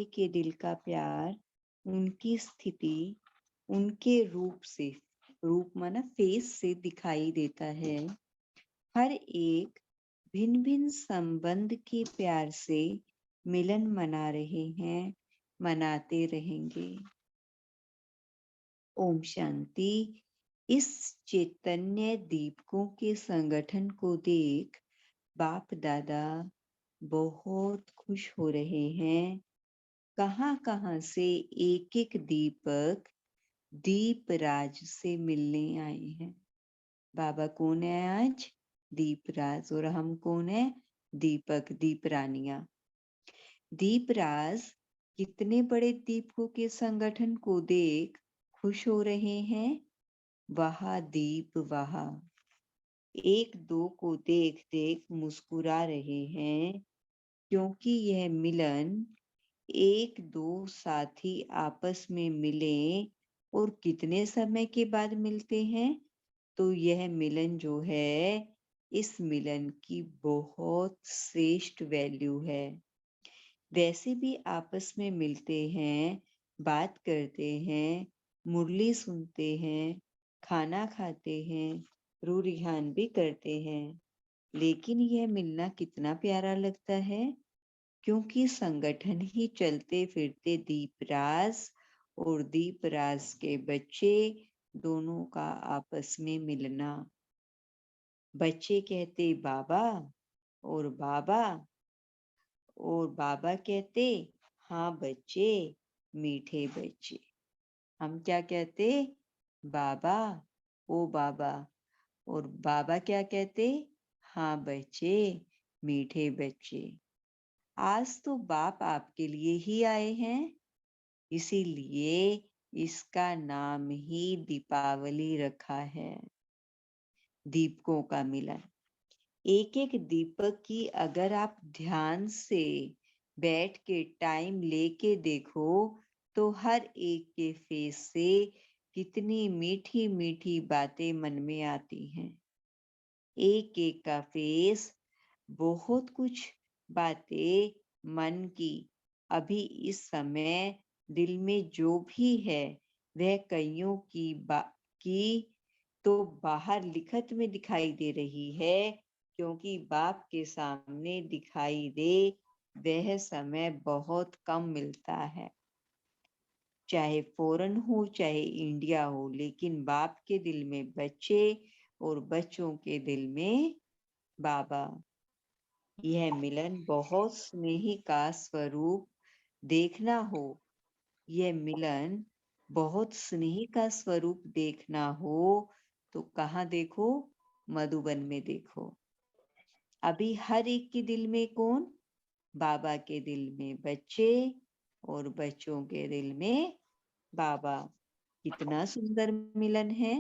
के दिल का प्यार उनकी स्थिति, उनके रूप से, रूप माना फेस से दिखाई देता है। हर एक भिन्न भिन्न संबंध के प्यार से मिलन मना रहे हैं, मनाते रहेंगे। ओम शांति। इस चैतन्य दीपकों के संगठन को देख बाप दादा बहुत खुश हो रहे हैं। कहाँ कहाँ से एक एक दीपक दीपराज से मिलने आए हैं। बाबा कौन है आज? दीपराज। और हम कौन है? दीपक, दीपरानियां। दीपराज कितने बड़े दीपकों के संगठन को देख खुश हो रहे हैं। वहा दीप वहा। एक दो को देख देख मुस्कुरा रहे हैं, क्योंकि यह मिलन एक दो साथी आपस में मिले और कितने समय के बाद मिलते हैं, तो यह मिलन जो है, इस मिलन की बहुत श्रेष्ठ वैल्यू है। वैसे भी आपस में मिलते हैं, बात करते हैं, मुरली सुनते हैं, खाना खाते हैं, रूह रिहान भी करते हैं, लेकिन यह मिलना कितना प्यारा लगता है, क्योंकि संगठन ही चलते फिरते दीपराज और दीपराज के बच्चे दोनों का आपस में मिलना। बच्चे कहते बाबा, और बाबा कहते हाँ बच्चे, मीठे बच्चे। हम क्या कहते? बाबा, ओ बाबा। और बाबा क्या कहते? हाँ बच्चे, मीठे बच्चे। आज तो बाप आपके लिए ही आए हैं, इसीलिए इसका नाम ही दीपावली रखा है। दीपकों का मिलन। एक एक दीपक की अगर आप ध्यान से बैठ के टाइम लेके देखो, तो हर एक के फेस से कितनी मीठी मीठी बातें मन में आती हैं। एक एक का फेस बहुत कुछ बातें मन की अभी इस समय दिल में जो भी है, वह कईयों की तो बाहर लिखत में दिखाई दे रही है, क्योंकि बाप के सामने दिखाई दे वह समय बहुत कम मिलता है। चाहे फॉरेन हो, चाहे इंडिया हो, लेकिन बाप के दिल में बच्चे और बच्चों के दिल में बाबा। यह मिलन बहुत स्नेही का स्वरूप देखना हो, यह मिलन बहुत स्नेही का स्वरूप देखना हो, तो कहाँ देखो? मधुबन में देखो। अभी हर एक के दिल में कौन? बाबा के दिल में बच्चे और बच्चों के दिल में बाबा। कितना सुंदर मिलन है।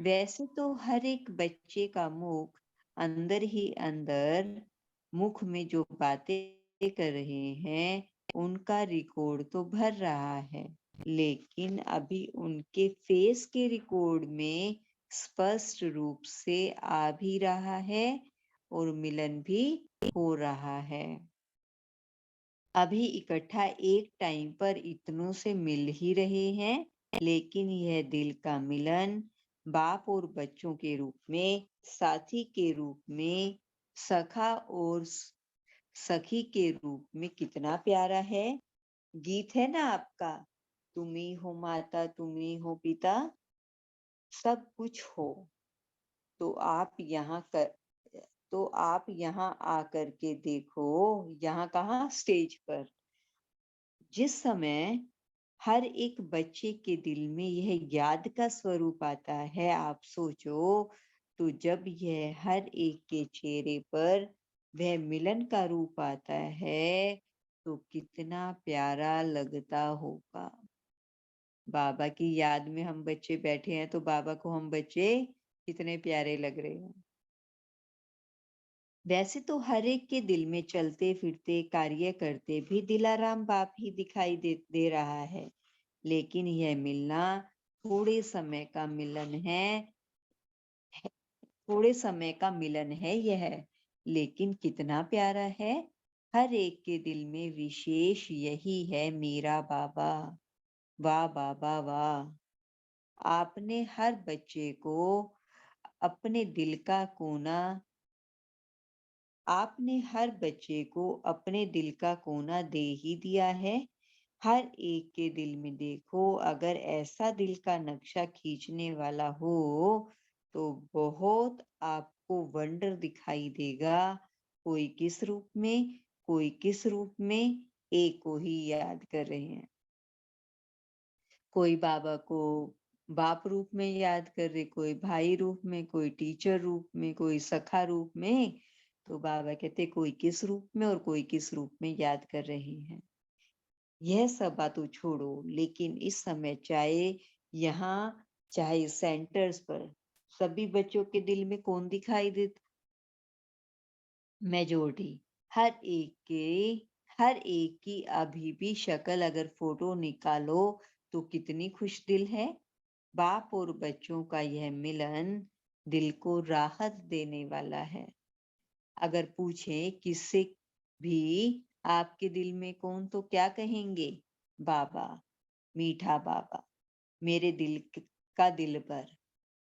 वैसे तो हर एक बच्चे का मुख अंदर ही अंदर, मुख में जो बातें कर रहे हैं, उनका रिकॉर्ड तो भर रहा है, लेकिन अभी उनके फेस के रिकॉर्ड में स्पष्ट रूप से आ भी रहा है और मिलन भी हो रहा है। अभी इकट्ठा एक टाइम पर इतनों से मिल ही रहे हैं, लेकिन यह दिल का मिलन बाप और बच्चों के रूप में, साथी के रूप में, सखा और सखी के रूप में कितना प्यारा है। गीत है ना आपका, तुम ही हो माता, तुम ही हो पिता, सब कुछ हो, तो आप यहाँ आकर के देखो। यहाँ कहाँ? स्टेज पर। जिस समय हर एक बच्चे के दिल में यह याद का स्वरूप आता है, आप सोचो, तो जब यह हर एक के चेहरे पर वह मिलन का रूप आता है, तो कितना प्यारा लगता होगा। बाबा की याद में हम बच्चे बैठे हैं, तो बाबा को हम बच्चे कितने प्यारे लग रहे हैं। वैसे तो हर एक के दिल में चलते फिरते कार्य करते भी दिलाराम बाप ही दिखाई दे रहा है, लेकिन यह मिलना थोड़े समय का मिलन है, थोड़े समय का मिलन है यह, लेकिन कितना प्यारा है। हर एक के दिल में विशेष यही है मेरा बाबा। वाह बाबा वाह। आपने हर बच्चे को अपने दिल का कोना आपने हर बच्चे को अपने दिल का कोना दे ही दिया है। हर एक के दिल में देखो, अगर ऐसा दिल का नक्शा खींचने वाला हो तो बहुत आपको वंडर दिखाई देगा। कोई किस रूप में, कोई किस रूप में, एक को ही याद कर रहे हैं। कोई बाबा को बाप रूप में याद कर रहे, कोई भाई रूप में, कोई टीचर रूप में, कोई सखा रूप में। तो बाबा कहते कोई किस रूप में और कोई किस रूप में याद कर रहे हैं। यह सब बातों छोड़ो, लेकिन इस समय चाहे सेंटर्स पर सभी बच्चों के दिल में कौन दिखाई देता? मेजोरिटी। हर एक की अभी भी शक्ल अगर फोटो निकालो तो कितनी खुश दिल है। बाप और बच्चों का यह मिलन दिल को राहत देने वाला है। अगर पूछे किससे भी आपके दिल में कौन, तो क्या कहेंगे? बाबा, मीठा बाबा, मेरे का दिल पर।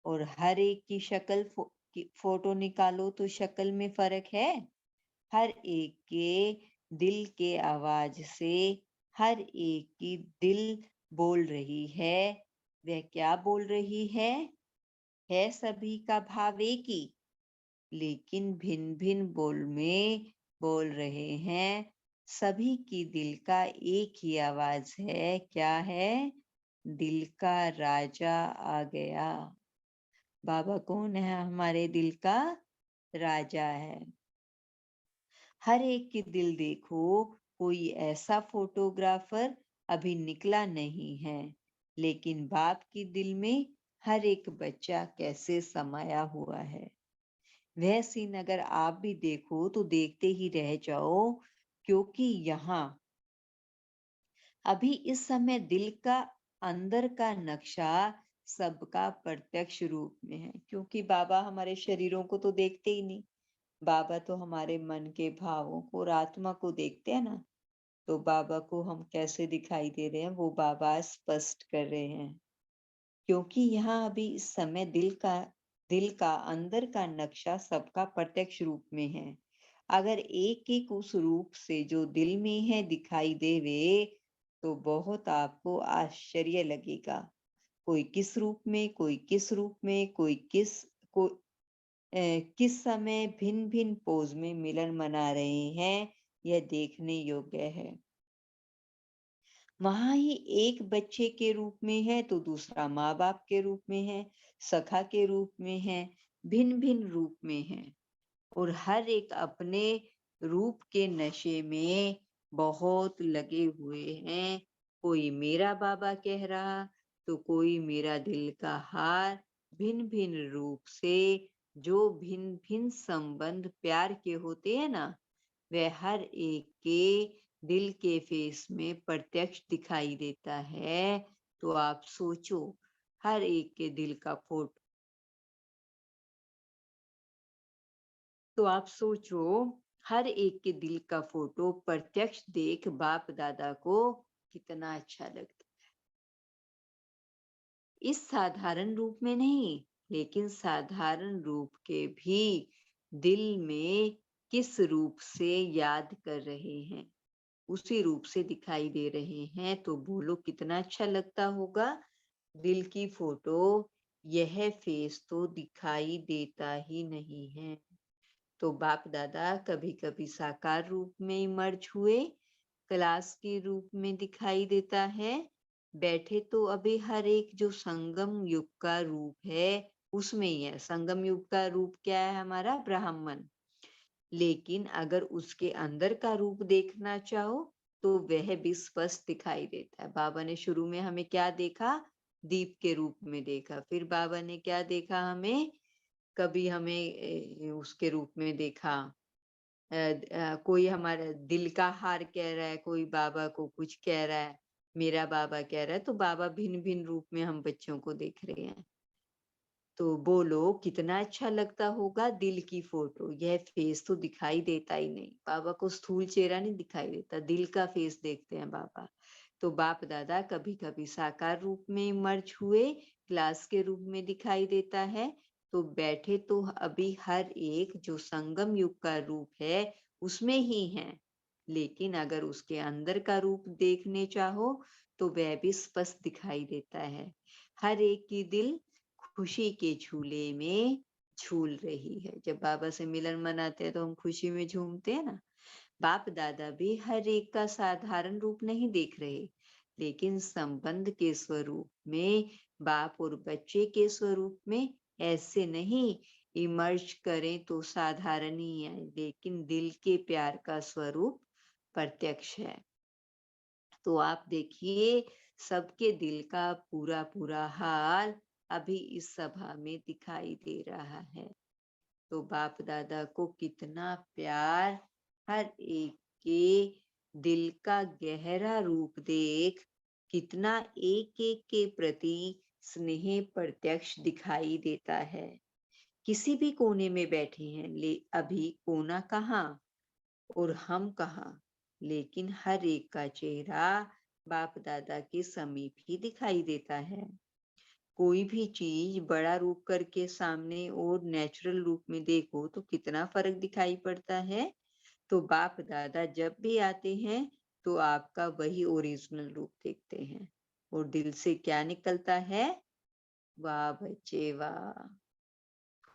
और हर एक की फोटो निकालो तो शक्ल में फर्क है। हर एक के दिल के आवाज से हर एक की दिल बोल रही है। वह क्या बोल रही है सभी का भाव एक ही, लेकिन भिन्न भिन्न बोल में बोल रहे हैं। सभी की दिल का एक ही आवाज है, क्या है? दिल का राजा आ गया। बाबा कौन है? हमारे दिल का राजा है। हर एक की दिल देखो, कोई ऐसा फोटोग्राफर अभी निकला नहीं है, लेकिन बाप की दिल में हर एक बच्चा कैसे समाया हुआ है। वह सीन अगर आप भी देखो तो देखते ही रह जाओ, क्योंकि यहाँ अभी इस समय दिल का अंदर का नक्शा सबका प्रत्यक्ष रूप में है। क्योंकि बाबा हमारे शरीरों को तो देखते ही नहीं, बाबा तो हमारे मन के भावों को और आत्मा को देखते हैं ना। तो बाबा को हम कैसे दिखाई दे रहे हैं वो बाबा स्पष्ट कर रहे हैं। क्योंकि यहाँ अभी इस समय दिल का अंदर का नक्शा सबका प्रत्यक्ष रूप में है। अगर एक एक उस रूप से जो दिल में है दिखाई देवे तो बहुत आपको आश्चर्य लगेगा। कोई किस रूप में, कोई किस रूप में, किस समय भिन्न भिन्न पोज में मिलन मना रहे हैं, यह देखने योग्य है। वहां ही एक बच्चे के रूप में है तो दूसरा माँ बाप के रूप में है, सखा के रूप में है, भिन्न भिन्न रूप में है। और हर एक अपने रूप के नशे में बहुत लगे हुए हैं। कोई मेरा बाबा कह रहा तो कोई मेरा दिल का हार। भिन्न भिन्न रूप से जो भिन्न भिन्न संबंध प्यार के होते हैं ना, वह हर एक के दिल के फेस में प्रत्यक्ष दिखाई देता है। तो आप सोचो, हर एक के दिल का फोटो तो आप सोचो हर एक के दिल का फोटो प्रत्यक्ष देख बाप दादा को कितना अच्छा लगता। इस साधारण रूप में नहीं, लेकिन साधारण रूप के भी दिल में किस रूप से याद कर रहे हैं, उसी रूप से दिखाई दे रहे हैं। तो बोलो कितना अच्छा लगता होगा। दिल की फोटो, यह फेस तो दिखाई देता ही नहीं है। तो बाप दादा कभी कभी साकार रूप में इमर्ज हुए, क्लास के रूप में दिखाई देता है। बैठे तो अभी हर एक जो संगम युग का रूप है उसमें ही है। संगम युग का रूप क्या है? हमारा ब्राह्मण। लेकिन अगर उसके अंदर का रूप देखना चाहो तो वह भी स्पष्ट दिखाई देता है। बाबा ने शुरू में हमें क्या देखा? दीप के रूप में देखा। फिर बाबा ने क्या देखा हमें? कभी हमें उसके रूप में देखा, कोई हमारा दिल का हार कह रहा है, कोई बाबा को कुछ कह रहा है, मेरा बाबा कह रहा है। तो बाबा भिन्न भिन्न रूप में हम बच्चों को देख रहे हैं। तो बोलो कितना अच्छा लगता होगा दिल की फोटो। यह फेस तो दिखाई देता ही नहीं, बाबा को स्थूल चेहरा नहीं दिखाई देता, दिल का फेस देखते हैं बाबा। तो बाप दादा कभी कभी साकार रूप में मर्ज हुए ग्लास के रूप में दिखाई देता है। तो बैठे तो अभी हर एक जो संगम युग का रूप है उसमें ही है, लेकिन अगर उसके अंदर का रूप देखने चाहो तो वह भी स्पष्ट दिखाई देता है। हर एक की दिल खुशी के झूले में झूल रही है। जब बाबा से मिलन मनाते हैं तो हम खुशी में झूमते हैं ना। बाप दादा भी हर एक का साधारण रूप नहीं देख रहे, लेकिन संबंध के स्वरूप में, बाप और बच्चे के स्वरूप में ऐसे नहीं इमर्ज करें तो साधारण ही है, लेकिन दिल के प्यार का स्वरूप प्रत्यक्ष है। तो आप देखिए सबके दिल का पूरा पूरा हाल अभी इस सभा में दिखाई दे रहा है। तो बाप दादा को कितना प्यार, हर एक के दिल का गहरा रूप देख कितना एक एक के प्रति स्नेह प्रत्यक्ष दिखाई देता है। किसी भी कोने में बैठे हैं, ले अभी कोना कहाँ और हम कहाँ, लेकिन हर एक का चेहरा बाप दादा के समीप ही दिखाई देता है। कोई भी चीज बड़ा रूप करके सामने और नेचुरल रूप में देखो तो कितना फर्क दिखाई पड़ता है। तो बाप दादा जब भी आते हैं तो आपका वही ओरिजिनल रूप देखते हैं और दिल से क्या निकलता है, वाह बच्चे वाह।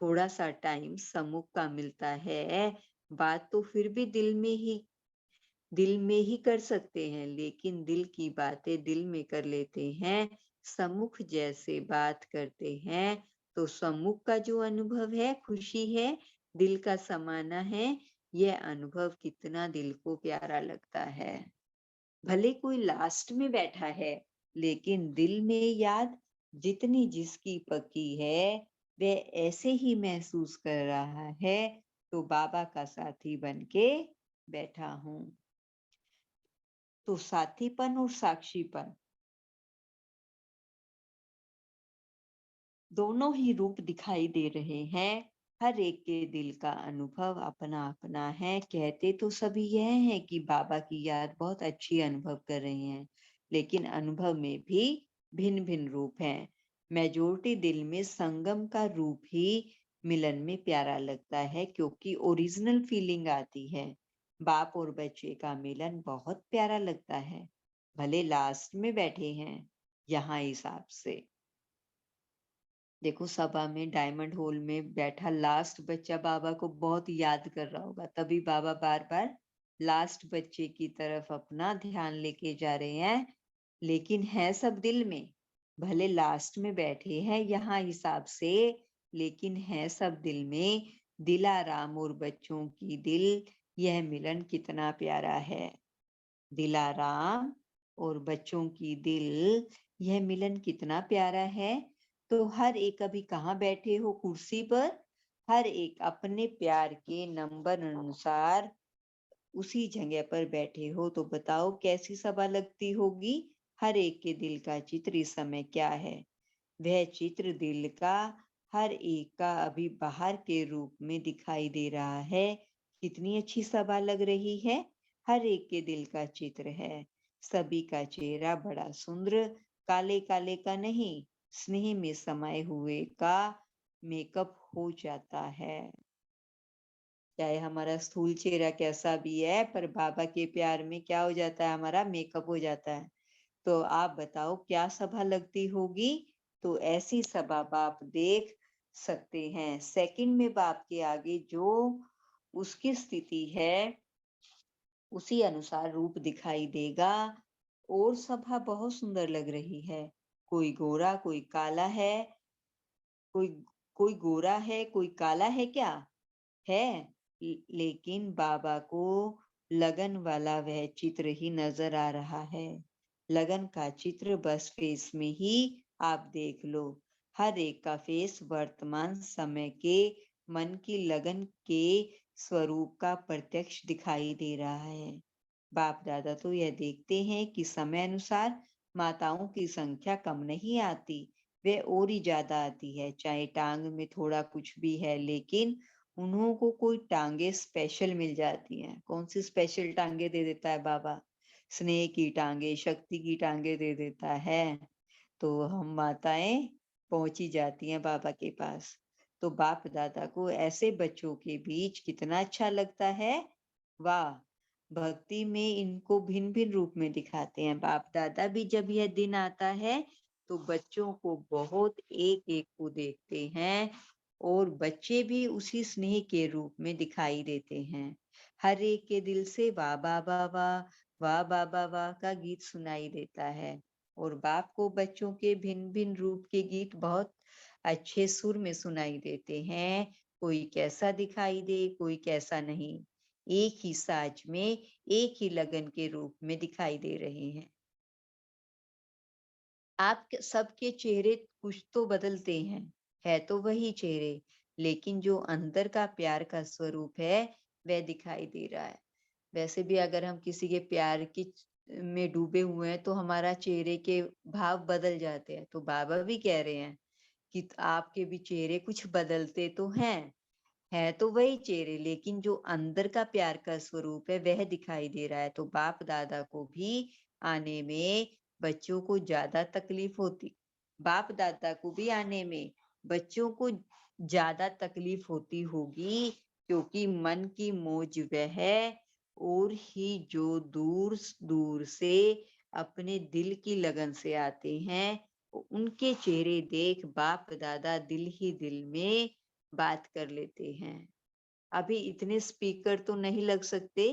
थोड़ा सा टाइम सम्मुख का मिलता है, बात तो फिर भी दिल में ही कर सकते हैं, लेकिन दिल की बातें दिल में कर लेते हैं। सम्मुख जैसे बात करते हैं तो सम्मुख का जो अनुभव है, खुशी है, दिल का समाना है, यह अनुभव कितना दिल को प्यारा लगता है। भले कोई लास्ट में बैठा है, लेकिन दिल में याद जितनी जिसकी पकी है वह ऐसे ही महसूस कर रहा है। तो बाबा का साथी बनके बैठा हूँ। तो साथीपन और साक्षीपन दोनों ही रूप दिखाई दे रहे हैं। हर एक के दिल का अनुभव अपना अपना है। कहते तो सभी यह है कि बाबा की याद बहुत अच्छी अनुभव कर रहे हैं, लेकिन अनुभव में भी भिन्न भिन्न रूप हैं। मेजोरिटी दिल में संगम का रूप ही मिलन में प्यारा लगता है, क्योंकि ओरिजिनल फीलिंग आती है। बाप और बच्चे का मिलन बहुत प्यारा लगता है, भले लास्ट में बैठे हैं। यहाँ हिसाब से देखो सभा में डायमंड हॉल में बैठा लास्ट बच्चा बाबा को बहुत याद कर रहा होगा, तभी बाबा बार बार लास्ट बच्चे की तरफ अपना ध्यान लेके जा रहे हैं। लेकिन है सब दिल में, भले लास्ट में बैठे हैं यहाँ हिसाब से, लेकिन है सब दिल में। दिलाराम और बच्चों की दिल, यह मिलन कितना प्यारा है। दिलाराम और बच्चों की दिल, यह मिलन कितना प्यारा है। तो हर एक अभी कहाँ बैठे हो, कुर्सी पर। हर एक अपने प्यार के नंबर अनुसार उसी जगह पर बैठे हो। तो बताओ कैसी सभा लगती होगी। हर एक के दिल का चित्र इस समय क्या है, वह चित्र दिल का हर एक का अभी बाहर के रूप में दिखाई दे रहा है। कितनी अच्छी सभा लग रही है। हर एक के दिल का चित्र है। सभी का चेहरा बड़ा सुंदर, काले काले का नहीं, स्नेह में समाये हुए का मेकअप हो जाता है। चाहे हमारा स्थूल चेहरा कैसा भी है, पर बाबा के प्यार में क्या हो जाता है, हमारा मेकअप हो जाता है। तो आप बताओ क्या सभा लगती होगी। तो ऐसी सभा बाप देख सकते हैं। सेकंड में बाप के आगे जो उसकी स्थिति है उसी अनुसार रूप दिखाई देगा। और सभा बहुत सुंदर लग रही है। कोई गोरा कोई काला है, कोई कोई गोरा है कोई काला है, क्या है। लेकिन बाबा को लगन वाला वह चित्र ही नजर आ रहा है। लगन का चित्र बस फेस में ही आप देख लो। हर एक का फेस वर्तमान समय के मन की लगन के स्वरूप का प्रत्यक्ष दिखाई दे रहा है। बाप दादा तो यह देखते हैं कि समय अनुसार माताओं की संख्या कम नहीं आती, वह और ही ज्यादा आती है। चाहे टांग में थोड़ा कुछ भी है, लेकिन उन्हों को कोई टांगे स्पेशल मिल जाती हैं। कौन सी स्पेशल टांगे दे देता है बाबा? स्नेह की टांगे, शक्ति की टांगे दे देता है। तो हम माताएं पहुंची जाती हैं बाबा के पास। तो बाप दादा को ऐसे बच्चों के बीच कितना अच्छा लगता है। वाह! भक्ति में इनको भिन्न भिन्न रूप में दिखाते हैं बाप दादा भी। जब यह दिन आता है तो बच्चों को बहुत एक एक को देखते हैं, और बच्चे भी उसी स्नेह के रूप में दिखाई देते हैं। हर एक के दिल से वाह बाबा वाह, वाह बाबा वाह का गीत सुनाई देता है। और बाप को बच्चों के भिन्न भिन्न रूप के गीत बहुत अच्छे सुर में सुनाई देते हैं। कोई कैसा दिखाई दे, कोई कैसा नहीं। एक ही साज में, एक ही लगन के रूप में दिखाई दे रहे हैं। आप सबके चेहरे कुछ तो बदलते हैं, है तो वही चेहरे, लेकिन जो अंदर का प्यार का स्वरूप है वह दिखाई दे रहा है। वैसे भी अगर हम किसी के प्यार की में डूबे हुए हैं तो हमारा चेहरे के भाव बदल जाते हैं। तो बाबा भी कह रहे हैं कि आपके भी चेहरे कुछ बदलते तो हैं, है तो वही चेहरे, लेकिन जो अंदर का प्यार का स्वरूप है वह दिखाई दे रहा है। तो बाप दादा को भी आने में बच्चों को ज्यादा तकलीफ होती, बाप दादा को भी आने में बच्चों को ज्यादा तकलीफ होती होगी, क्योंकि मन की मौज वह है, और ही जो दूर दूर से अपने दिल की लगन से आते हैं, उनके चेहरे देख बाप दादा दिल ही दिल में बात कर लेते हैं। अभी इतने स्पीकर तो नहीं लग सकते,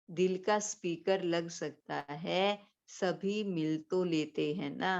दिल का स्पीकर लग सकता है। सभी मिल तो लेते हैं ना।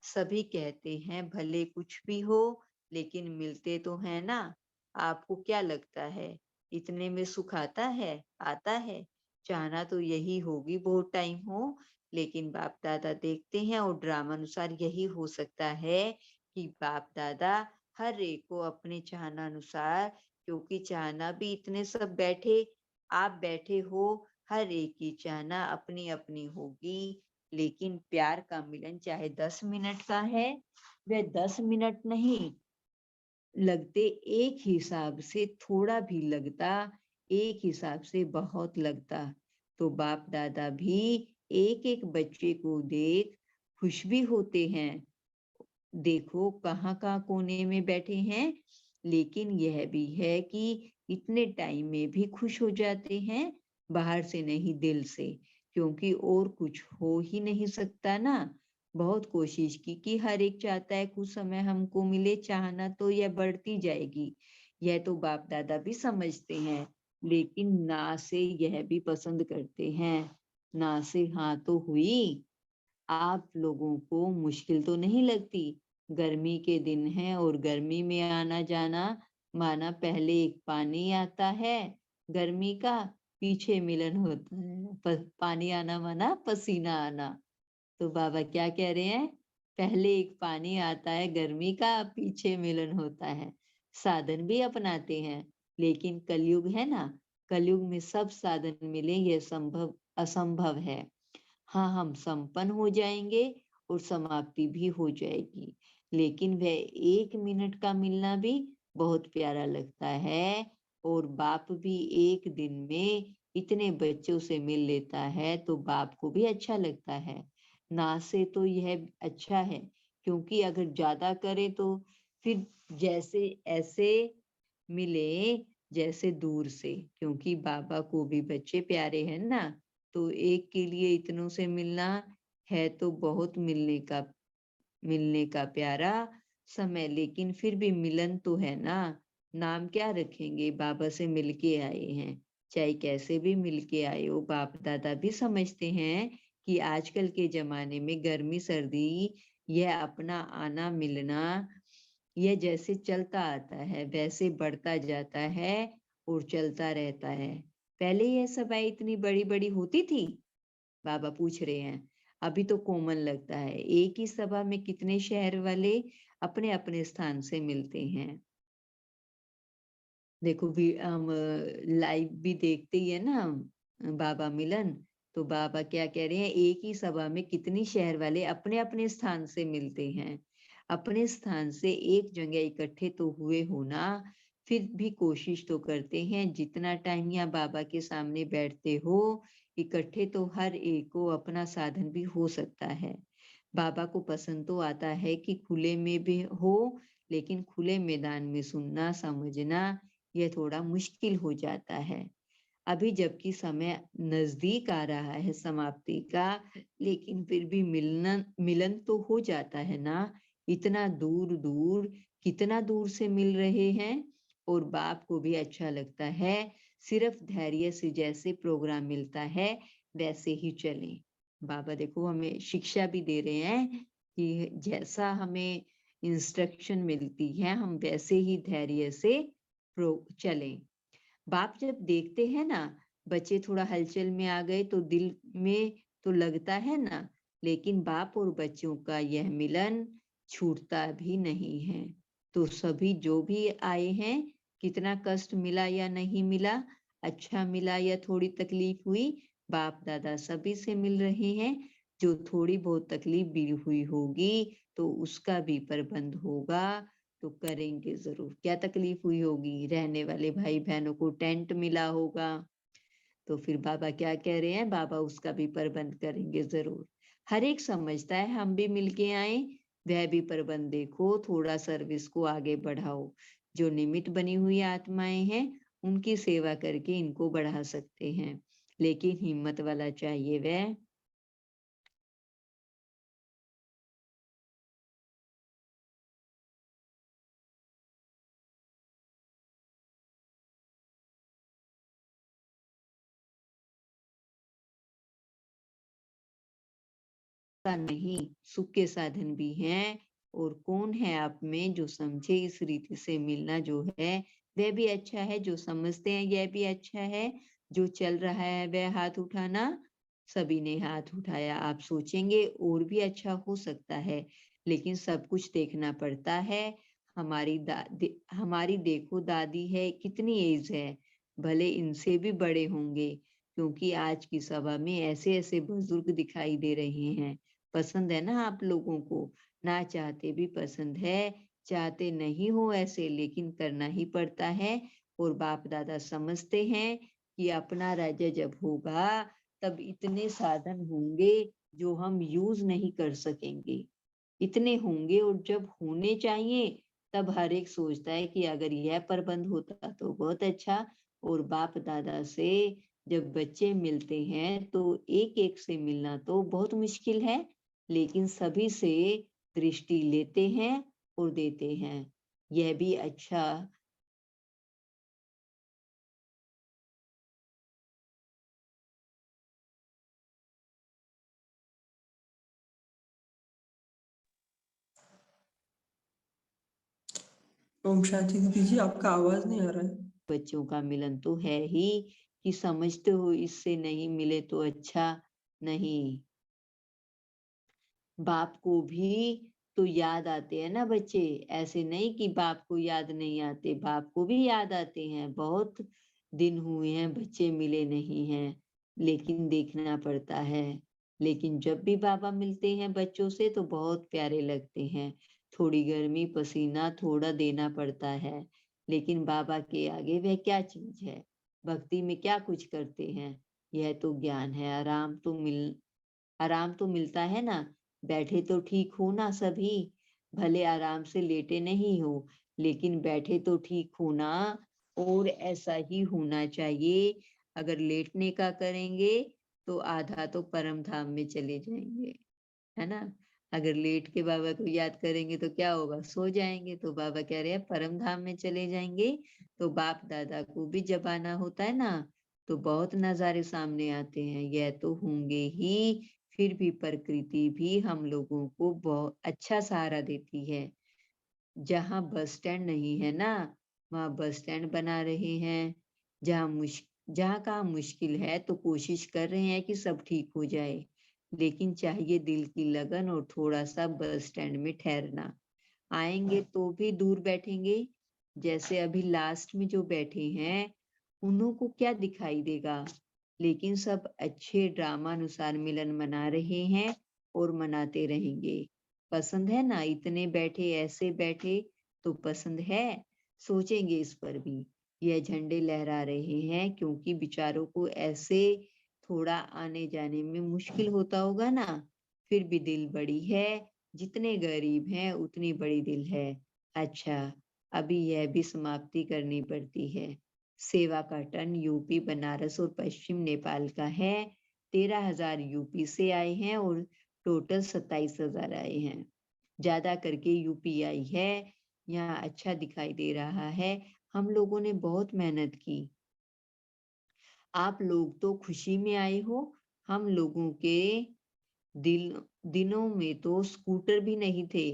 सभी कहते हैं भले कुछ भी हो, लेकिन मिलते तो हैं ना। आपको क्या लगता है, इतने में सुख आता है? आता है? चाहना तो यही होगी बहुत टाइम हो, लेकिन बाप दादा देखते हैं और ड्रामा अनुसार यही हो सकता है कि बाप दादा हर एक को अपने चाहना अनुसार, क्योंकि चाहना भी इतने सब बैठे, आप बैठे हो, हर एक की चाहना अपनी अपनी होगी। लेकिन प्यार का मिलन चाहे 10 मिनट का है, वह 10 मिनट नहीं लगते, एक हिसाब से थोड़ा भी लगता, एक हिसाब से बहुत लगता। तो बाप दादा भी एक एक बच्चे को देख खुश भी होते हैं। देखो कहाँ कहाँ कोने में बैठे हैं, लेकिन यह भी है कि इतने टाइम में भी खुश हो जाते हैं, बाहर से नहीं दिल से, क्योंकि और कुछ हो ही नहीं सकता ना। बहुत कोशिश की कि हर एक चाहता है कुछ समय हमको मिले, चाहना तो यह बढ़ती जाएगी, यह तो बाप दादा भी समझते हैं, लेकिन ना से यह भी पसंद करते हैं। ना से हाँ तो हुई। आप लोगों को मुश्किल तो नहीं लगती? गर्मी के दिन है और गर्मी में आना जाना, माना पहले एक पानी आता है गर्मी का, पीछे मिलन होता है। पानी आना माना पसीना आना। तो बाबा क्या कह रहे हैं? पहले एक पानी आता है गर्मी का, पीछे मिलन होता है। साधन भी अपनाते हैं, लेकिन कलयुग है ना, कलयुग में सब साधन मिले ये संभव असंभव है। हाँ, हम संपन्न हो जाएंगे और समाप्ति भी हो जाएगी, लेकिन वह 1 मिनट का मिलना भी बहुत प्यारा लगता है। और बाप भी एक दिन में इतने बच्चों से मिल लेता है तो बाप को भी अच्छा लगता है। ना से तो यह अच्छा है, क्योंकि अगर ज्यादा करे तो फिर जैसे ऐसे मिले जैसे दूर से, क्योंकि बाबा को भी बच्चे प्यारे हैं ना। तो एक के लिए इतनों से मिलना है तो बहुत मिलने का प्यारा समय, लेकिन फिर भी मिलन तो है ना। नाम क्या रखेंगे, बाबा से मिलके आए हैं, चाहे कैसे भी मिलके आए हो। बाप दादा भी समझते हैं कि आजकल के जमाने में गर्मी सर्दी, यह अपना आना मिलना, यह जैसे चलता आता है वैसे बढ़ता जाता है और चलता रहता है। पहले यह सभाएं इतनी बड़ी बड़ी होती थी? बाबा पूछ रहे हैं। अभी तो कॉमन लगता है, एक ही सभा में कितने शहर वाले अपने अपने स्थान से मिलते हैं। देखो भी हम लाइव भी देखते ही है ना, बाबा मिलन। तो बाबा क्या कह रहे हैं, एक ही सभा में कितनी शहर वाले अपने अपने स्थान से मिलते हैं। अपने स्थान से एक जगह इकट्ठे तो हुए हो ना, फिर भी कोशिश तो करते हैं जितना टाइम यहाँ बाबा के सामने बैठते हो, इकट्ठे तो हर एक को अपना साधन भी हो सकता है। बाबा को पसंद तो आता है कि खुले में भी हो, लेकिन खुले मैदान में सुनना, समझना यह थोड़ा मुश्किल हो जाता है। अभी जबकि समय नजदीक आ रहा है समाप्ति का, लेकिन फिर भी मिलन तो हो जाता है ना। इतना दूर दूर, कितना दूर से मिल रहे हैं। और बाप को भी अच्छा लगता है। सिर्फ धैर्य से जैसे प्रोग्राम मिलता है वैसे ही चलें। बाबा देखो हमें शिक्षा भी दे रहे हैं कि जैसा हमें इंस्ट्रक्शन मिलती है हम वैसे ही धैर्य से चलें। बाप जब देखते हैं ना बच्चे थोड़ा हलचल में आ गए तो दिल में तो लगता है ना, लेकिन बाप और बच्चों का यह मिलन छूटता भी नहीं है। तो सभी जो भी आए हैं, कितना कष्ट मिला या नहीं मिला, अच्छा मिला या थोड़ी तकलीफ हुई, बाप दादा सभी से मिल रहे हैं। जो थोड़ी बहुत तकलीफ भी हुई होगी तो उसका भी प्रबंध होगा, तो करेंगे ज़रूर। क्या तकलीफ हुई होगी? रहने वाले भाई-बहनों को टेंट मिला होगा, तो फिर बाबा क्या कह रहे हैं? बाबा उसका भी प्रबंध करेंगे ज़रूर। हर एक समझता है हम भी मिलके आएँ, वह भी प्रबंध देखो, थोड़ा सर्विस को आगे बढ़ाओ। जो निमित्त बनी हुई आत्माएँ हैं, उनकी सेवा करके इनको बढ़ा सकते हैं। लेकिन हिम्मत वाला चाहिए वह। का नहीं, सुख के साधन भी हैं। और कौन है आप में जो समझे इस रीति से मिलना जो है वह भी अच्छा है, जो समझते हैं यह भी अच्छा है। जो चल रहा है वह हाथ उठाना। सभी ने हाथ उठाया। आप सोचेंगे और भी अच्छा हो सकता है, लेकिन सब कुछ देखना पड़ता है। हमारी देखो दादी है, कितनी एज है, भले इनसे भी बड़े होंगे, क्योंकि आज की सभा में ऐसे ऐसे बुजुर्ग दिखाई दे रहे हैं। पसंद है ना आप लोगों को? ना चाहते भी पसंद है, चाहते नहीं हो ऐसे, लेकिन करना ही पड़ता है। और बाप दादा समझते हैं कि अपना राज्य जब होगा तब इतने साधन होंगे जो हम यूज नहीं कर सकेंगे। इतने होंगे, और जब होने चाहिए तब हर एक सोचता है कि अगर यह प्रबंध होता तो बहुत अच्छा। और बाप दादा से जब बच्चे मिलते हैं तो एक एक से मिलना तो बहुत मुश्किल है, लेकिन सभी से दृष्टि लेते हैं और देते हैं। यह भी अच्छा। ओम शांति दीदी जी, आपका आवाज नहीं आ रहा है। बच्चों का मिलन तो है ही कि समझते हो इससे नहीं मिले तो अच्छा नहीं। बाप को भी तो याद आते हैं ना बच्चे। ऐसे नहीं कि बाप को याद नहीं आते, बाप को भी याद आते हैं। बहुत दिन हुए हैं बच्चे मिले नहीं हैं, लेकिन देखना पड़ता है। लेकिन जब भी बाबा मिलते हैं बच्चों से तो बहुत प्यारे लगते हैं। थोड़ी गर्मी पसीना थोड़ा देना पड़ता है, लेकिन बाबा के आगे वह क्या चीज है? भक्ति में क्या कुछ करते हैं? यह तो ज्ञान है। आराम तो मिलता है ना। बैठे तो ठीक हो ना सभी, भले आराम से लेटे नहीं हो, लेकिन बैठे तो ठीक हो ना। और ऐसा ही होना चाहिए। अगर लेटने का करेंगे तो आधा तो परम धाम में चले जाएंगे, है ना। अगर लेट के बाबा को याद करेंगे तो क्या होगा? सो जाएंगे। तो बाबा कह रहे हैं परम धाम में चले जाएंगे। तो बाप दादा को भी जब आना होता है ना, तो बहुत नजारे सामने आते हैं। यह तो होंगे ही। फिर भी प्रकृति भी हम लोगों को बहुत अच्छा सहारा देती है। जहाँ बस स्टैंड नहीं है ना, वहाँ बस स्टैंड बना रहे हैं। जहाँ काम मुश्किल है तो कोशिश कर रहे हैं कि सब ठीक हो जाए। लेकिन चाहिए दिल की लगन और थोड़ा सा बस स्टैंड में ठहरना। आएंगे तो भी दूर बैठेंगे। जैसे अभी लास्ट में जो बैठे हैं, उन्हों को क्या दिखाई देगा? लेकिन सब अच्छे ड्रामा अनुसार मिलन मना रहे हैं और मनाते रहेंगे। पसंद है ना, इतने बैठे ऐसे बैठे तो पसंद है, सोचेंगे इस पर भी। यह झंडे लहरा रहे हैं क्योंकि बेचारों को ऐसे थोड़ा आने जाने में मुश्किल होता होगा ना, फिर भी दिल बड़ी है, जितने गरीब हैं उतनी बड़ी दिल है। अच्छा, अभी यह भी समाप्ति करनी पड़ती है। सेवा का टन यूपी, बनारस और पश्चिम नेपाल का है। 13,000 यूपी से आए हैं और टोटल 27,000 आए हैं। ज्यादा करके यूपी आई है। यहाँ अच्छा दिखाई दे रहा है। हम लोगों ने बहुत मेहनत की। आप लोग तो खुशी में आए हो। हम लोगों के दिनों में तो स्कूटर भी नहीं थे।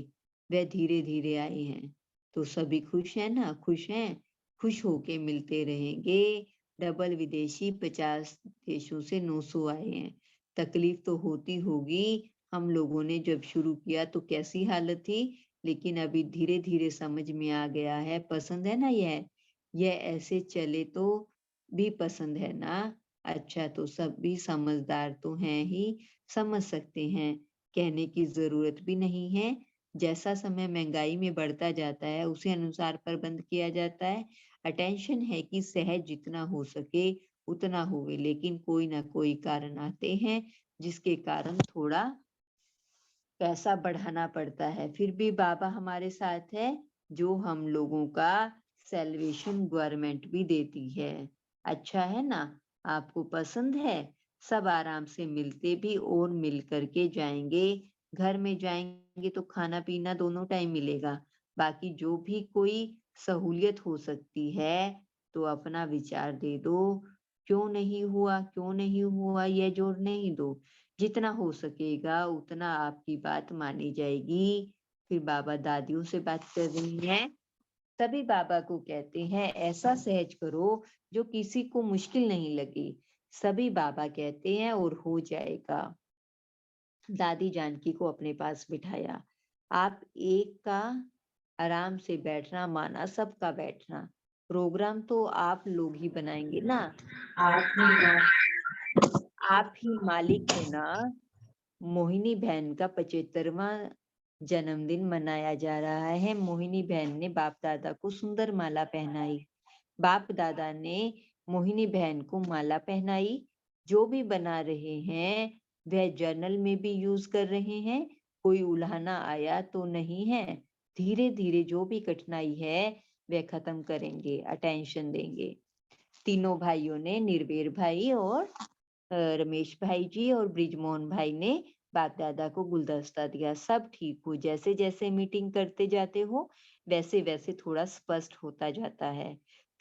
वह धीरे धीरे आए हैं। तो सभी खुश हैं ना, खुश हैं, खुश होके मिलते रहेंगे। डबल विदेशी 50 देशों से 900 आए हैं। तकलीफ तो होती होगी। हम लोगों ने जब शुरू किया तो कैसी हालत थी, लेकिन अभी धीरे धीरे समझ में आ गया है। पसंद है ना यह ऐसे चले तो भी पसंद है ना। अच्छा, तो सब भी समझदार तो हैं ही, समझ सकते हैं, कहने की जरूरत भी नहीं है। जैसा समय महंगाई में बढ़ता जाता है उसी अनुसार प्रबंध किया जाता है। अटेंशन है कि सहज जितना हो सके उतना होवे, लेकिन कोई ना कोई कारण आते हैं जिसके कारण थोड़ा पैसा बढ़ाना पड़ता है। फिर भी बाबा हमारे साथ है, जो हम लोगों का सैल्वेशन गवर्नमेंट भी देती है। अच्छा है ना, आपको पसंद है। सब आराम से मिलते भी और मिल करके जाएंगे। घर में जाएंगे तो खाना पीना दोनों टाइम मिलेगा। बाकी जो भी कोई सहूलियत हो सकती है तो अपना विचार दे दो। क्यों नहीं हुआ, क्यों नहीं हुआ, यह जोड़ने ही दो। जितना हो सकेगा उतना आपकी बात मानी जाएगी। फिर बाबा दादियों से बात कर रही हैं। तभी बाबा को कहते हैं ऐसा सहज करो जो किसी को मुश्किल नहीं लगे। सभी बाबा कहते हैं और हो जाएगा। दादी जानकी को अपने पास बिठाया। आप एक का आराम से बैठना माना सबका बैठना। प्रोग्राम तो आप लोग ही बनाएंगे ना। आप ही मालिक हो ना। मोहिनी बहन का 75वां जन्मदिन मनाया जा रहा है। मोहिनी बहन ने बाप दादा को सुंदर माला पहनाई। बाप दादा ने मोहिनी बहन को माला पहनाई। जो भी बना रहे हैं वह जर्नल में भी यूज कर रहे हैं। कोई उल्हाना आया तो नहीं है। धीरे धीरे जो भी कठिनाई है वह खत्म करेंगे, अटेंशन देंगे। तीनों भाइयों ने, निर्वेर भाई और रमेश भाई जी और ब्रिजमोहन भाई ने बाप दादा को गुलदस्ता दिया। सब ठीक हो, जैसे जैसे मीटिंग करते जाते हो वैसे वैसे थोड़ा स्पष्ट होता जाता है।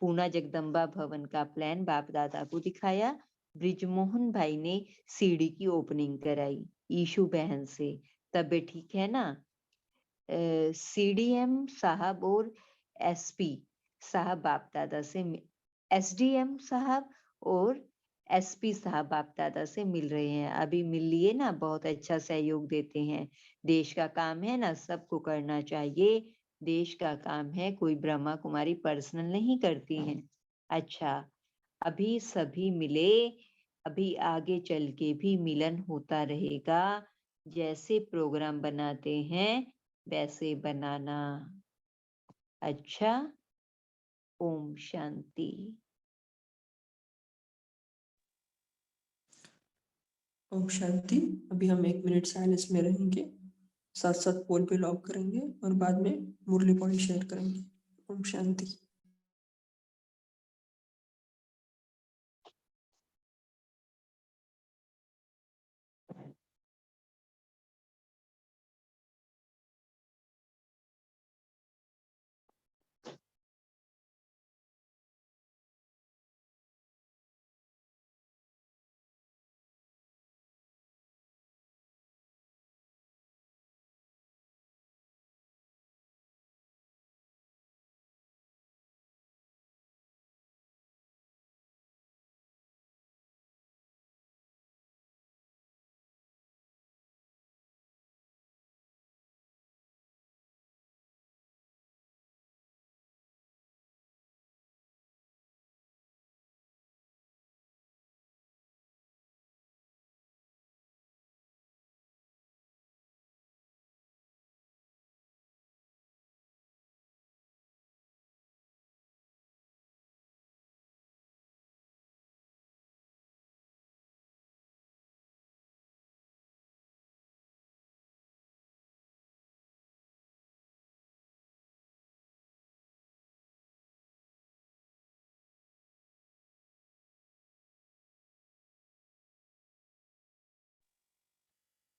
पूना जगदम्बा भवन का प्लान बाप दादा को दिखाया। ब्रिजमोहन भाई ने सीढ़ी की ओपनिंग कराई ईशु बहन से। तबीयत ठीक है ना। सीडीएम साहब और एसपी साहब बाप दादा से, एसडीएम साहब और एसपी साहब बाप दादा से मिल रहे हैं। अभी मिल लिए ना, बहुत अच्छा सहयोग देते हैं। देश का काम है ना, सबको करना चाहिए। देश का काम है, कोई ब्रह्मा कुमारी पर्सनल नहीं करती हैं। अच्छा, अभी सभी मिले। अभी आगे चल के भी मिलन होता रहेगा। जैसे प्रोग्राम बनाते हैं वैसे बनाना। अच्छा, ओम शांति। ओम शांति। अभी हम 1 मिनट साइलेंस में रहेंगे, साथ साथ पोल पे लॉक करेंगे और बाद में मुरली पॉइंट शेयर करेंगे। ओम शांति।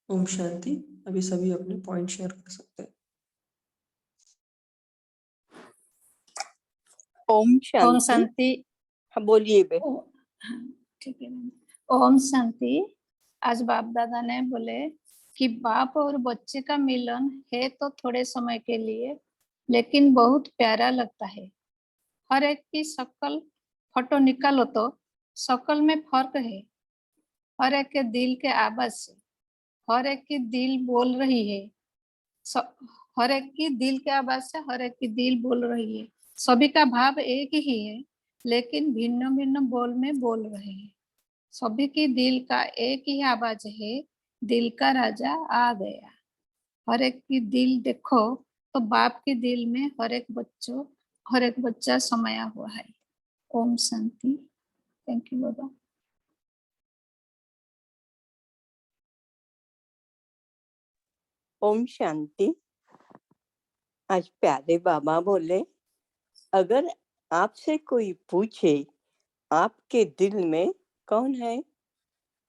ओम शांति। अभी सभी अपने पॉइंट शेयर कर सकते हैं। ओम ओम शांति। शांति। हाँ बोलिए बे। हाँ, ठीक है मैम। ओम शांति। आज बाप दादा ने बोले कि बाप और बच्चे का मिलन है तो थोड़े समय के लिए, लेकिन बहुत प्यारा लगता है। हर एक की शक्ल फोटो निकालो तो शक्ल में फर्क है। हर एक के दिल के आवाज से हर एक की दिल बोल रही है। हर एक की दिल के आवाज से हर एक की दिल बोल रही है। सभी का भाव एक ही है, लेकिन भिन्न भिन्न बोल में बोल रहे हैं। सभी की दिल का एक ही आवाज है, दिल का राजा आ गया। हर एक की दिल देखो तो बाप के दिल में हर एक बच्चा समाया हुआ है। ओम शांति। थैंक यू बाबा। ओम शांति। आज प्यारे बाबा बोले, अगर आपसे कोई पूछे आपके दिल में कौन है,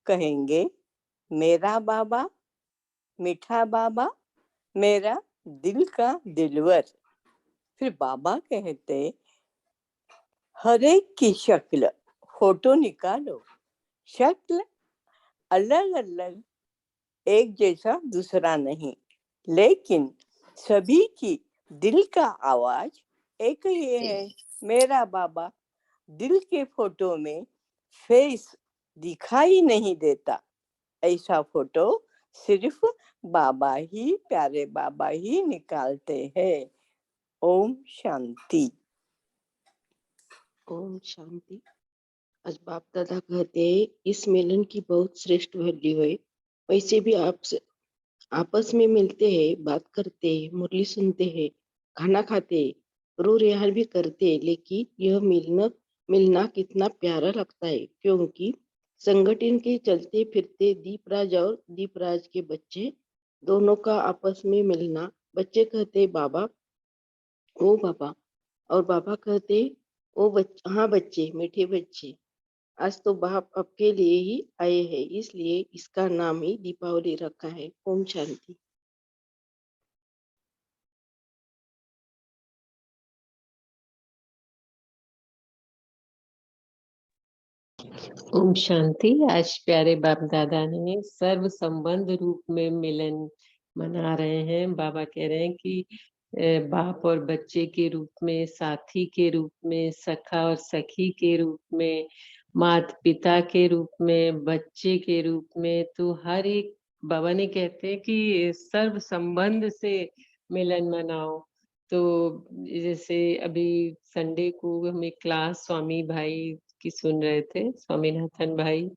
कहेंगे मेरा बाबा, मीठा बाबा, मेरा दिल का दिलवर। फिर बाबा कहते, हर एक की शक्ल फोटो निकालो। शक्ल अलग अलग, एक जैसा दूसरा नहीं, लेकिन सभी की दिल का आवाज एक ही है, मेरा बाबा। दिल के फोटो में फेस दिखाई नहीं देता। ऐसा फोटो सिर्फ बाबा ही, प्यारे बाबा ही निकालते हैं। ओम शांति। ओम शांति। आज बाप दादा कहते हैं इस मिलन की बहुत श्रेष्ठ वैल्यू है। वैसे भी आपसे आपस में मिलते हैं, बात करते हैं, मुरली सुनते हैं, खाना खाते हैं, रो रेहार भी करते हैं, लेकिन यह मिलना कितना प्यारा लगता है, क्योंकि संगठन के चलते फिरते दीपराज और दीपराज के बच्चे दोनों का आपस में मिलना। बच्चे कहते बाबा, ओ बाबा, और बाबा कहते ओ हाँ बच्चे, मीठे बच्चे। आज तो बाप आपके लिए ही आए हैं, इसलिए इसका नाम ही दीपावली रखा है। ओम शांति। ओम शांति। आज प्यारे बाप दादा ने सर्व संबंध रूप में मिलन मना रहे हैं। बाबा कह रहे हैं कि बाप और बच्चे के रूप में, साथी के रूप में, सखा और सखी के रूप में, माता पिता के रूप में, बच्चे के रूप में, तो हर एक बाबा ने कहते हैं कि सर्व संबंध से मिलन मनाओ। तो जैसे अभी संडे को हमें क्लास स्वामी भाई की सुन रहे थे, स्वामीनाथन भाई,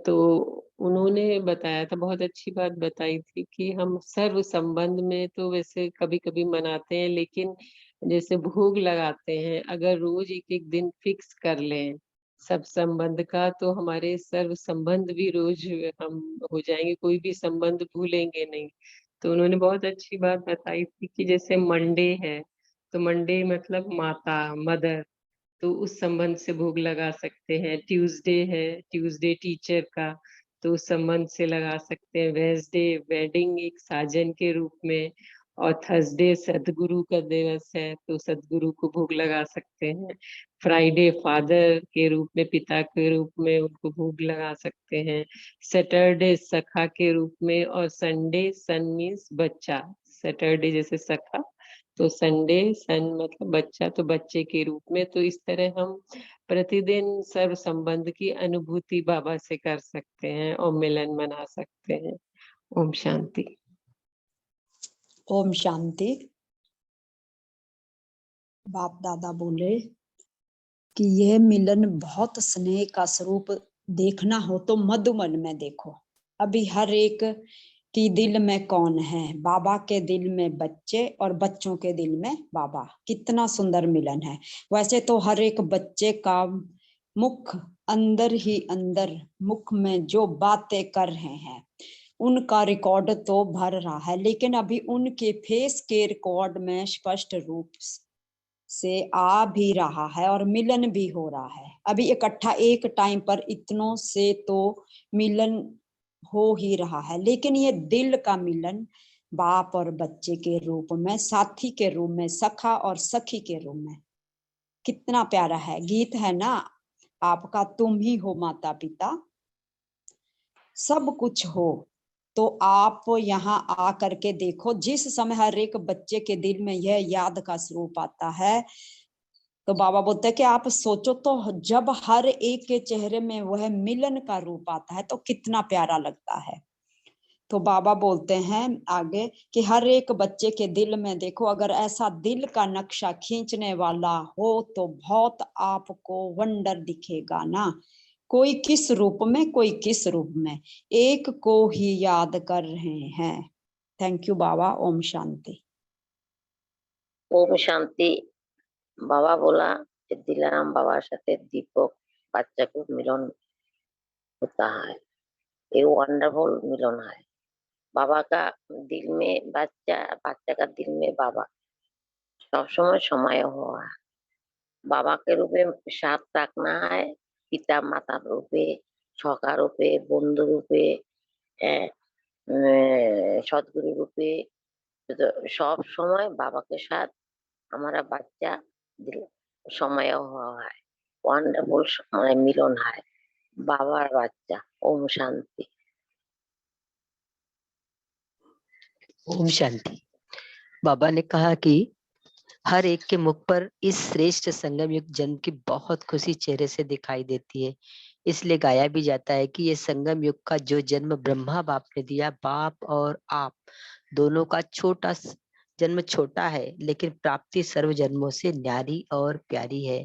तो उन्होंने बताया था, बहुत अच्छी बात बताई थी कि हम सर्व संबंध में तो वैसे कभी कभी मनाते हैं, लेकिन जैसे भोग लगाते हैं, अगर रोज एक एक दिन फिक्स कर लें सब संबंध का, तो हमारे सर्व संबंध भी रोज हम हो जाएंगे, कोई भी संबंध भूलेंगे नहीं। तो उन्होंने बहुत अच्छी बात बताई थी कि जैसे मंडे है, तो मंडे मतलब माता, मदर, तो उस संबंध से भोग लगा सकते हैं। ट्यूसडे है, ट्यूसडे टीचर का, तो उस संबंध से लगा सकते हैं। वेडनेसडे वेडिंग एक साजन के रूप में, और थर्सडे सदगुरु का दिवस है, तो सदगुरु को भोग लगा सकते हैं। फ्राइडे फादर के रूप में, पिता के रूप में उनको भोग लगा सकते हैं। सैटरडे सखा के रूप में, और संडे सन मीन्स बच्चा। सैटरडे जैसे सखा, तो संडे सन मतलब बच्चा, तो बच्चे के रूप में। तो इस तरह हम प्रतिदिन सर्व संबंध की अनुभूति बाबा से कर सकते हैं और मिलन मना सकते हैं। ओम शांति। ओम शांति। बाप दादा बोले कि यह मिलन बहुत स्नेह का स्वरूप देखना हो तो मधुमन में देखो। अभी हर एक की दिल में कौन है, बाबा के दिल में बच्चे और बच्चों के दिल में बाबा। कितना सुंदर मिलन है। वैसे तो हर एक बच्चे का मुख अंदर ही अंदर, मुख में जो बातें कर रहे हैं उनका रिकॉर्ड तो भर रहा है, लेकिन अभी उनके फेस के रिकॉर्ड में स्पष्ट रूप से आ भी रहा है और मिलन भी हो रहा है। अभी इकट्ठा एक टाइम पर इतनों से तो मिलन हो ही रहा है, लेकिन ये दिल का मिलन बाप और बच्चे के रूप में, साथी के रूप में, सखा और सखी के रूप में, कितना प्यारा है। गीत है ना आपका, तुम ही हो माता पिता, सब कुछ हो। तो आप यहाँ आ करके देखो, जिस समय हर एक बच्चे के दिल में यह याद का स्वरूप आता है, तो बाबा बोलते हैं कि आप सोचो तो जब हर एक के चेहरे में वह मिलन का रूप आता है तो कितना प्यारा लगता है। तो बाबा बोलते हैं आगे कि हर एक बच्चे के दिल में देखो, अगर ऐसा दिल का नक्शा खींचने वाला हो तो बहुत आपको वंडर दिखेगा ना। कोई किस रूप में, कोई किस रूप में, एक को ही याद कर रहे हैं। थैंक यू बाबा। ओम शांति। ওম শান্তি। বাবা बोला कि दिलाराम बाबा साथे दीपक बच्चा को मिलन होता है, ये वंडरफुल मिलन है। बाबा का दिल में बच्चा, बच्चा का दिल में बाबा सब समय हुआ है। बाबा के रूपे साथ रखना है, पिता माता रूपे, सखा रूपे, बंधु रूपे, सदगुरु रूपे, तो सब समय बाबा के साथ हमारा बच्चा दिल समय हुआ है। वंडरफुल মানে মিলন হয় বাবার বাচ্চা। ओम शांति। ओम शांति। बाबा ने कहा कि हर एक के मुख पर इस श्रेष्ठ संगम युग जन्म की बहुत खुशी चेहरे से दिखाई देती है। इसलिए गाया भी जाता है कि ये संगम युग का जो जन्म ब्रह्मा बाप ने दिया, बाप और आप दोनों का जन्म छोटा है, लेकिन प्राप्ति सर्व जन्मों से न्यारी और प्यारी है।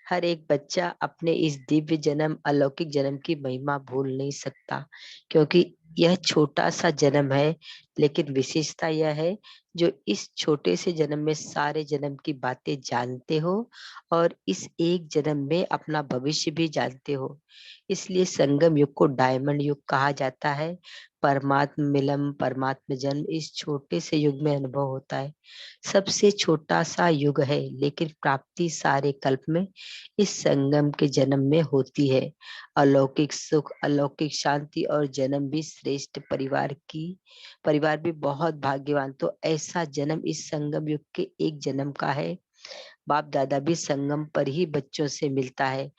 हर एक बच्चा अपने इस दिव्य जन्म, अलौकिक जन्म की महिमा भूल नहीं सकता, क्योंकि यह छोटा सा जन्म है, लेकिन विशेषता यह है जो इस छोटे से जन्म में सारे जन्म की बातें जानते हो और इस एक जन्म में अपना भविष्य भी जानते हो। इसलिए संगम युग को डायमंड युग कहा जाता है। परमात्म मिलम, परमात्म जन्म इस छोटे से युग में अनुभव होता है। सबसे छोटा सा युग है, लेकिन प्राप्ति सारे कल्प में इस संगम के जन्म में होती है। अलौकिक सुख, अलौकिक शांति और जन्म भी श्रेष्ठ परिवार भी बहुत भाग्यवान। तो ऐसा जन्म इस संगम युग के एक जन्म का है। बाप दादा भी संगम पर ही बच्चों से मिलता है,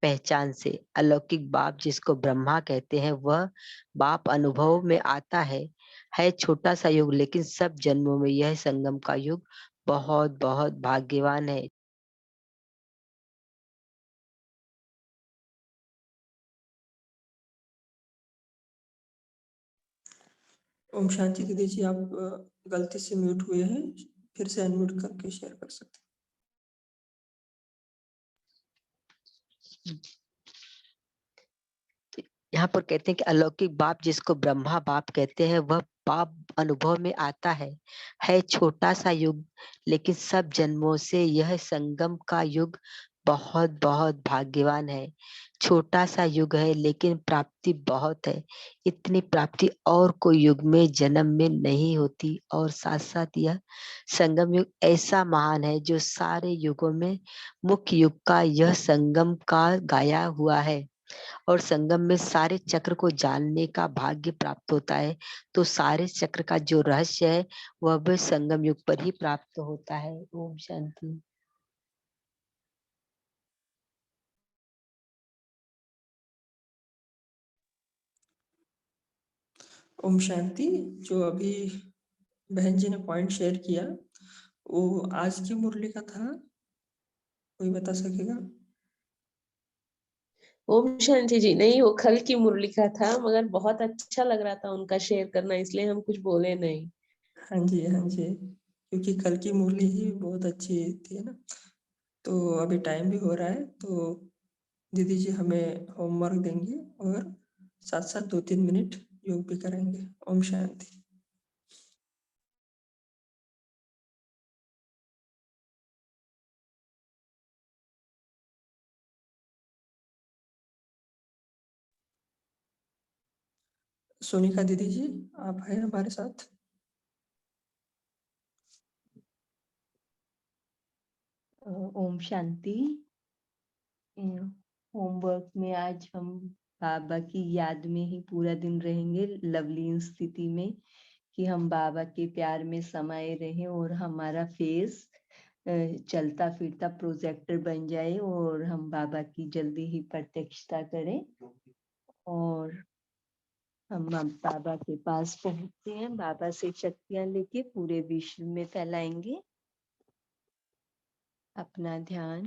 पहचान से। अलौकिक बाप जिसको ब्रह्मा कहते हैं, वह बाप अनुभव में आता है छोटा सा युग, लेकिन सब जन्मों में यह संगम का युग बहुत बहुत भाग्यवान है। ओम शांति दीदी जी, आप गलती से म्यूट हुए हैं, फिर से अनम्यूट करके शेयर कर सकते यहाँ पर कहते हैं कि अलौकिक बाप जिसको ब्रह्मा बाप कहते हैं, वह बाप अनुभव में आता है छोटा सा युग, लेकिन सब जन्मों से यह संगम का युग बहुत बहुत भाग्यवान है। छोटा सा युग है, लेकिन प्राप्ति बहुत है। इतनी प्राप्ति और कोई युग में जन्म में नहीं होती। और साथ साथ यह संगम युग ऐसा महान है जो सारे युगों में मुख्य युग का यह संगम का गाया हुआ है। और संगम में सारे चक्र को जानने का भाग्य प्राप्त होता है। तो सारे चक्र का जो रहस्य है वह भी संगम युग पर ही प्राप्त होता है। ओम शांति। ओम शांति। जो अभी बहन जी ने पॉइंट शेयर किया, वो आज की मुरली का था, कोई बता सकेगा? ओम शांति जी, नहीं वो कल की मुरली का था, मगर बहुत अच्छा लग रहा था उनका शेयर करना, इसलिए हम कुछ बोले नहीं। हाँ जी, हाँ जी, क्योंकि कल की मुरली ही बहुत अच्छी थी ना। तो अभी टाइम भी हो रहा है, तो दीदी जी हमें होमवर्क देंगे और साथ साथ 2-3 मिनट योग भी करेंगे। ओम शांति। सोनिका दीदी जी, आप हैं हमारे साथ? ओम शांति। होमवर्क में आज हम बाबा की याद में ही पूरा दिन रहेंगे, लवलीन स्थिति में, कि हम बाबा के प्यार में समाये रहें और हमारा फेस चलता फिरता प्रोजेक्टर बन जाए और हम बाबा की जल्दी ही प्रत्यक्षता करें। और हम अब बाबा के पास पहुंचते हैं, बाबा से शक्तियां लेके पूरे विश्व में फैलाएंगे अपना ध्यान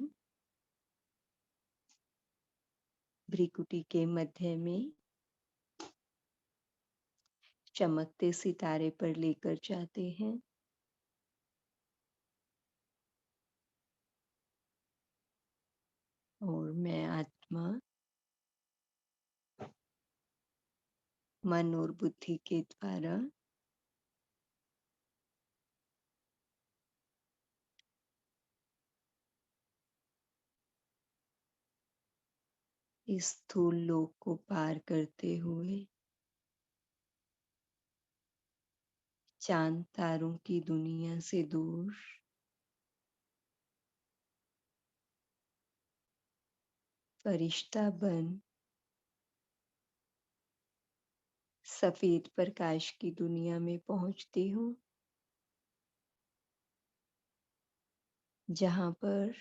भ्रिकुटी के मध्य में चमकते सितारे पर लेकर जाते हैं। और मैं आत्मा मन और बुद्धि के द्वारा इस स्थूल लोक को पार करते हुए चांद तारों की दुनिया से दूर फरिश्ता बन सफेद प्रकाश की दुनिया में पहुंचती हूँ, जहां पर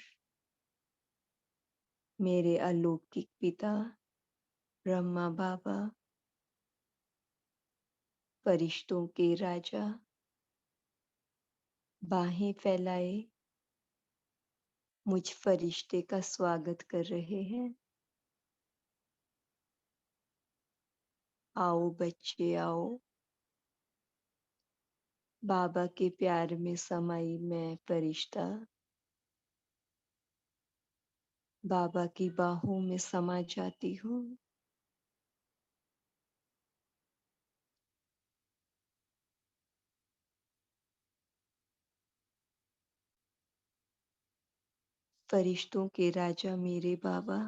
मेरे अलौकिक पिता ब्रह्मा बाबा, फरिश्तों के राजा बाहें फैलाए मुझ फरिश्ते का स्वागत कर रहे हैं। आओ बच्चे आओ, बाबा के प्यार में समाई मैं फरिश्ता बाबा की बाहों में समा जाती हूँ। फरिश्तों के राजा मेरे बाबा,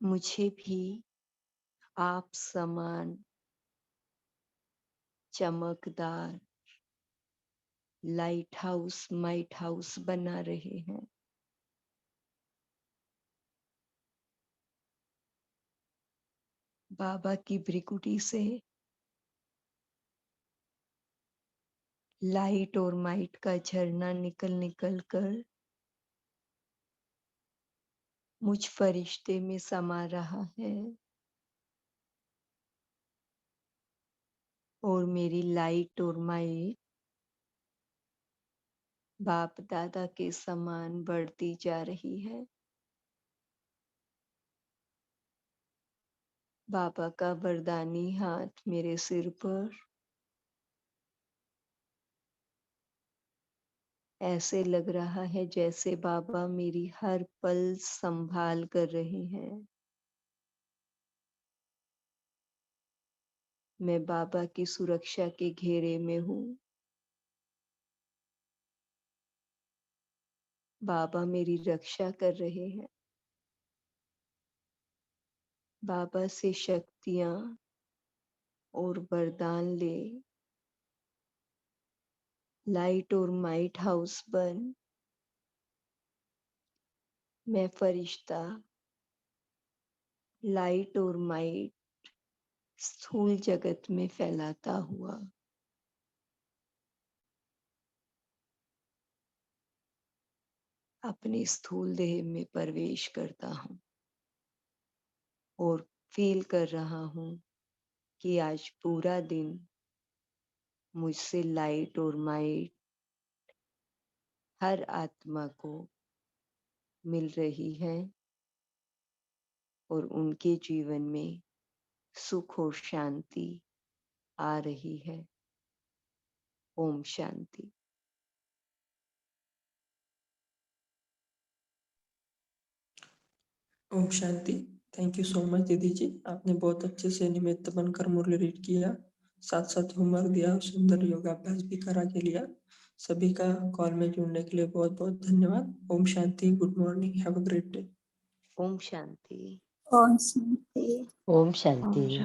मुझे भी आप समान चमकदार लाइट हाउस माइट हाउस बना रहे हैं। बाबा की भ्रिकुटी से लाइट और माइट का झरना निकल निकल कर मुझ फरिश्ते में समा रहा है और मेरी लाइट और माइट बाप दादा के समान बढ़ती जा रही है। बाबा का वरदानी हाथ मेरे सिर पर ऐसे लग रहा है जैसे बाबा मेरी हर पल संभाल कर रहे हैं। मैं बाबा की सुरक्षा के घेरे में हूँ। बाबा मेरी रक्षा कर रहे हैं। बाबा से शक्तियां और वरदान ले लाइट और माइट हाउस बन मैं फरिश्ता लाइट और माइट स्थूल जगत में फैलाता हुआ अपने स्थूल देह में प्रवेश करता हूँ और फील कर रहा हूँ कि आज पूरा दिन मुझसे लाइट और माइट हर आत्मा को मिल रही है और उनके जीवन में सुख और शांति आ रही है। ओम शांति। ओम शांति। थैंक यू सो मच दीदी जी, आपने बहुत अच्छे से निमित्त बनकर मुरली रीड किया, साथ साथ होमवर्क दिया और सुंदर योगाभ्यास भी करा के लिया। सभी का कॉल में जुड़ने के लिए बहुत बहुत धन्यवाद। ओम शांति। Good morning. Have a great day. ओम शांति। ओम शांति। ओम शांति।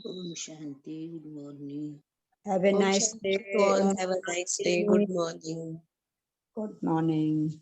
Om Shanti. Good morning. Have a Om nice Shanti day. to all. Om Have a nice day. Shanti. Good morning. Good morning.